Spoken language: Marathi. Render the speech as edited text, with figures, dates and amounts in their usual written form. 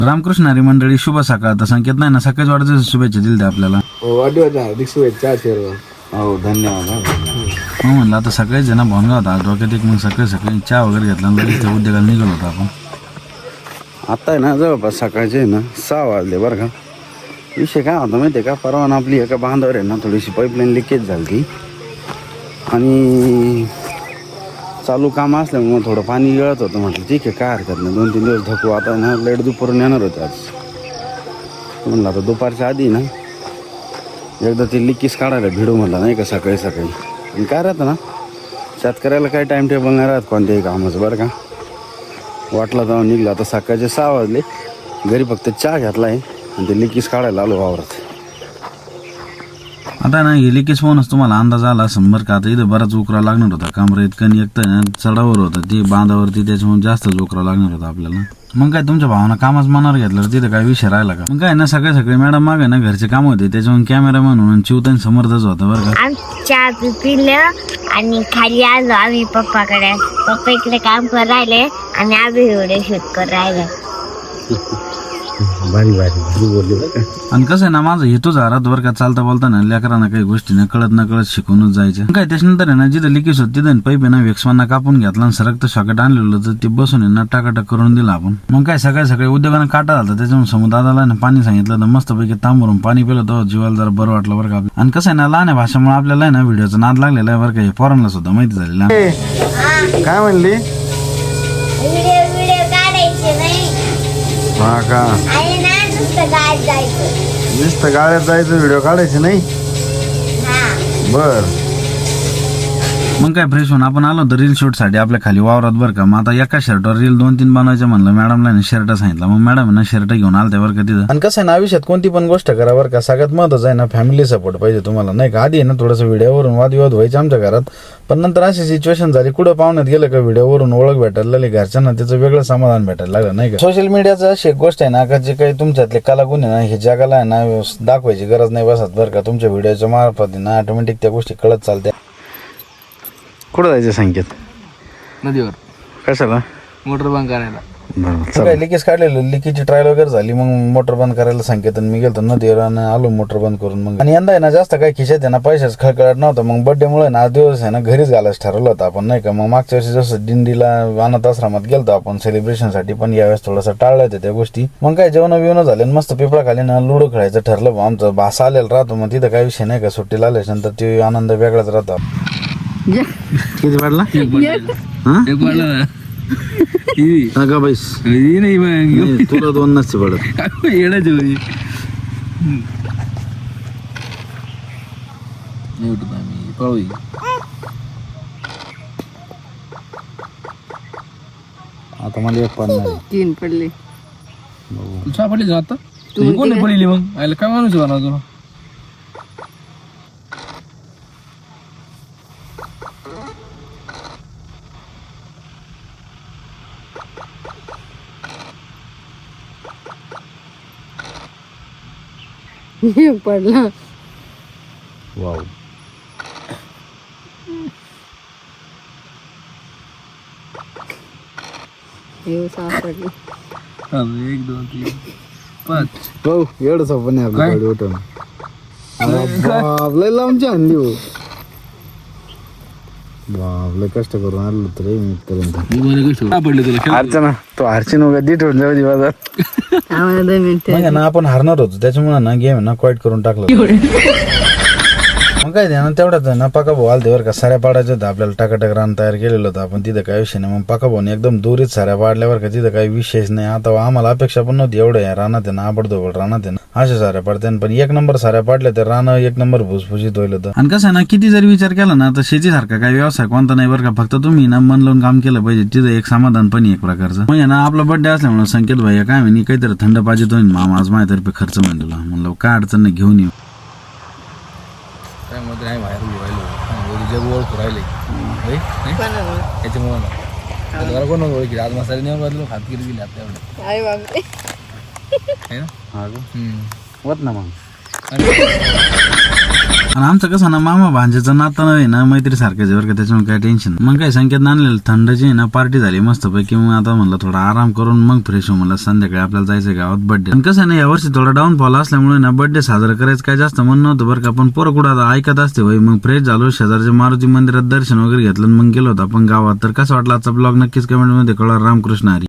रामकृष्ण हरी मंडळी, शुभ सकाळ. तर संकेत नाही ना सकाळीच वाढदिवस शुभेच्छा दिल्या आपल्याला. वाढदिवसाच्या हार्दिक शुभेच्छा. हो धन्यवाद. मग म्हणलं आता सकाळीच आहे ना भोंगा होता डोक्यात एक. मग सकाळी चहा वगैरे घेतला लगेच त्या उद्योगाला निघालो होतो आपण. आता आहे ना जवळपास सकाळचे आहे ना 6 वाजले बरं का. विषय काय होता माहिती आहे का, परवाना आपली एका बांधावर आहे ना थोडीशी पाईपलाईन लिकेज झाली ती आणि चालू काम असल्यामुळे थोडं पाणी गळत होतं. म्हटलं ठीक आहे काय हरकत नाही, 2-3 दिवस धकू. आता ना लाईट दुपारून येणार होते आज. म्हणलं आता दुपारच्या आधी ना एकदा ते लिकेज काढायला भिडू म्हणलं नाही का सकाळी. आणि काय राहतं ना शेतकऱ्याला काय टाईम टेबल नाही राहत कोणत्याही कामाचं बरं का. वाटला जाऊन निघलं. आता सकाळचे 6 वाजले, घरी फक्त चहा घेतला आहे आणि ते लिकेज काढायला आलो वावरात. आता ना हे लिकेज पाहूनच तुम्हाला अंदाज आला असं बरं का. आता इथं बराच उकरा लागणार होता कमरा इतकं. एक तर चढावर होतं ते बांधावरती, त्याच्यामुळे जास्तच उकरा लागणार होता आपल्याला. मग काय तुमच्या भावानं कामच मनावर घेतलं तिथं काय विषय राहिला का. मग काय ना सकाळी मॅडम मागे ना घरचे काम होते, त्याच्यामुळे कॅमेरा म्हणून चिवतान समर्थच होता बरं का. चहा पिलं आणि खाली आलो आम्ही पप्पाकडे. पप्पा इकडे काम कर राहिले आणि आम्ही व्हिडिओ शूट कर राहिले. भारी बोलली बरं का. आणि कसं आहे ना माझं हेतूच हारात बरं का. चालता बोलता ना लेकरांना काही गोष्टी ना कळत शिकवूनच जायचं. काय त्याच्यानंतर आहे ना जिथं लिकेज होत तिथं पाईप आहे ना वेक्समांना कापून घेतला आणि सरकतं सॉकेट आणलेलं तर ते बसून आहे ना टाकाटाक करून दिलं आपण. मग काय सकाळी उद्योगानं काटा झाला. त्याच्यामुळे समुदायाला ना पाणी सांगितलं तर मस्तपैकी तांबरून पाणी पिलं तर जीवाला जरा बरं वाटलं बरं का. आणि कसं आहे ना लहान भाषामुळे आपल्याला आहे ना व्हिडिओचा नाद लागलेला आहे बरं का. हे पोरांना सुद्धा माहिती झालेला. काय म्हणली व्हिडिओ काढायचे नाही. हा का, नुसतं गाड्यात जायचं व्हिडिओ काढायचे नाही. बर मग काय फ्रेश होऊन आपण आलो तर रील शूट साठी आपल्या खाली वावरात बरं का. मग आता एका शर्टवर रील 2-3 बनवायचं म्हणलं. मॅडमला ना शर्ट सांगितलं. मग मॅडम ना शर्ट घेऊन आलते बरं का तिथं. आणि कसं आहे ना आयुष्यात कोणती पण गोष्ट करा बरं का, सगळ्यात महत्वाचं आहे ना फॅमिली सपोर्ट पाहिजे तुम्हाला नाही का. आधी आहे ना थोडंसं व्हिडिओवरून वादविवाद व्हायचे आमच्या घरात, पण नंतर अशी सिच्युएशन झाली कुठं पाहुण्यात गेलं का व्हिडिओवरून ओळख भेटायला लागली, घरच्यांना त्याचं वेगळं समाधान भेटायला लागलं नाही का. सोशल मीडियाचं अशी एक गोष्ट आहे ना का जे काही तुमच्यातले कलागुण आहे ना हे जगाला आहे ना दाखवायची गरज नाही बसत बरं का. तुमच्या व्हिडिओच्या मार्फत ना ऑटोमॅटिक त्या गोष्टी कळत चालत्या. कुठं जायचं संकेत? नदीवर. कशाला? मोटर बंद करायला. काय लिकेज काढलेलं, लिकेजची ट्रायल वगैरे झाली. मग मोटर बंद करायला संकेत मी गेलो नदीवर आणि आलो मोटर बंद करून. मग आणि यंदा आहे ना जास्त काही खिशात आहे ना पैशाच खळखळाट नव्हता. मग बर्थडेमुळे ना आज दिवस आहे ना घरीच घालायचं ठरवलं होतं आपण नाही का. मग मागच्या वर्षी जसं दिंडीला अनाथ आश्रमात गेलतो आपण सेलिब्रेशनसाठी, पण यावेळेस थोडंसं टाळलं होतं त्या गोष्टी. मग काय जेवण झाले मस्त पिपळा खाली ना लुडो खेळायचं ठरलं. आमचं भासा आलेला राहतो मग तिथं काही विषय नाही का. सुट्टीला आल्यानंतर ते आनंद वेगळाच राहतो. किती वाढला? नका बैस तुला 2 नसते पडत. आता मला 1 पडणार. 3 पडले. तुझा पडली आता कोण पडली मग आयला काय माणूस होणार तुला. पडला. वाव. हे सापडले. 1 2 3 5. हो एवढं सोपं नाही आपल्या गाडी उठवणं. बापले लांबची आणली हो. बापले कष्ट करून आलो तर पडले तुला अर्चना तो अर्चना वगैरे दीट होऊन जाऊ बाजार. आम्हाला 2 मिनिटं. ना आपण हारणार होतो त्याच्यामुळे ना गेम ना क्वाईट करून टाकलं. मग काय ना तेवढाच ना पका भाऊ आलते बरं का. साऱ्या पाडायचं होतं आपल्याला. टाकाटाक रान तयार केलेलं होतं आपण. तिथं काही विषय नाही. मग पका भाऊने एकदम दोरीत साऱ्या पाडल्यावर का तिथं काही विषयच नाही. आता आम्हाला अपेक्षा पण नव्हती एवढं या रानात आहे ना आबडधोबड रानात आहे ना अशा साऱ्या पाडते. पण 1 नंबर साऱ्या पाडल्या तर रान 1 नंबर भुसभुशीत होईल होतं. आणि कसं आहे ना किती जरी विचार केला ना तर शेतीसारखा काही व्यवसाय कोणता नाही बरं का. फक्त तुम्ही ना मन लावून काम केलं पाहिजे. तिथं एक समाधान पण एक प्रकारचं. म्हणजे ना आपला बर्थडे असल्यामुळे संकेत भाई काय म्हणे काहीतरी थंड पाहिजे होईल मामा आज माझ्यातर्फे खर्च म्हणून तुला. म्हणलं काय अडचण नाही घेऊन येऊ. त्यामध्ये नाही बाहेर राहिलो जग ओळख राहिले त्याच्यामुळे कोण ओळखी आज मसाले नेऊन बदलून खात गेली गेली आता एवढं. आई बापरे. होत ना मग आणि आमचं कसं ना मामा भांजेचं नातं नाही ना मैत्री सारखंच बरं का, त्याच्यामुळे काय टेन्शन. मग काय संकेत आणलेलं थंडची आहे ना पार्टी झाली मस्त पैकी. मग आता म्हणलं थोडा आराम करून मग फ्रेश हो, म्हणलं संध्याकाळी आपल्याला जायचं गावात बर्थडे. पण कसं नाही यावर्षी थोडा डाऊनफॉल असल्यामुळे ना बर्थडे साजरा करायचं काय जास्त मन नव्हतं बरं का. पण पोरं कुठं आता ऐकत असते भाई. मग फ्रेश झालो, शेजारच्या मारुती मंदिरात दर्शन वगैरे घेतलं, मग गेलो होतो आपण गावात. तर कसं वाटलं आजचा ब्लॉग नक्कीच कमेंट मध्ये कळवा. रामकृष्ण हरी.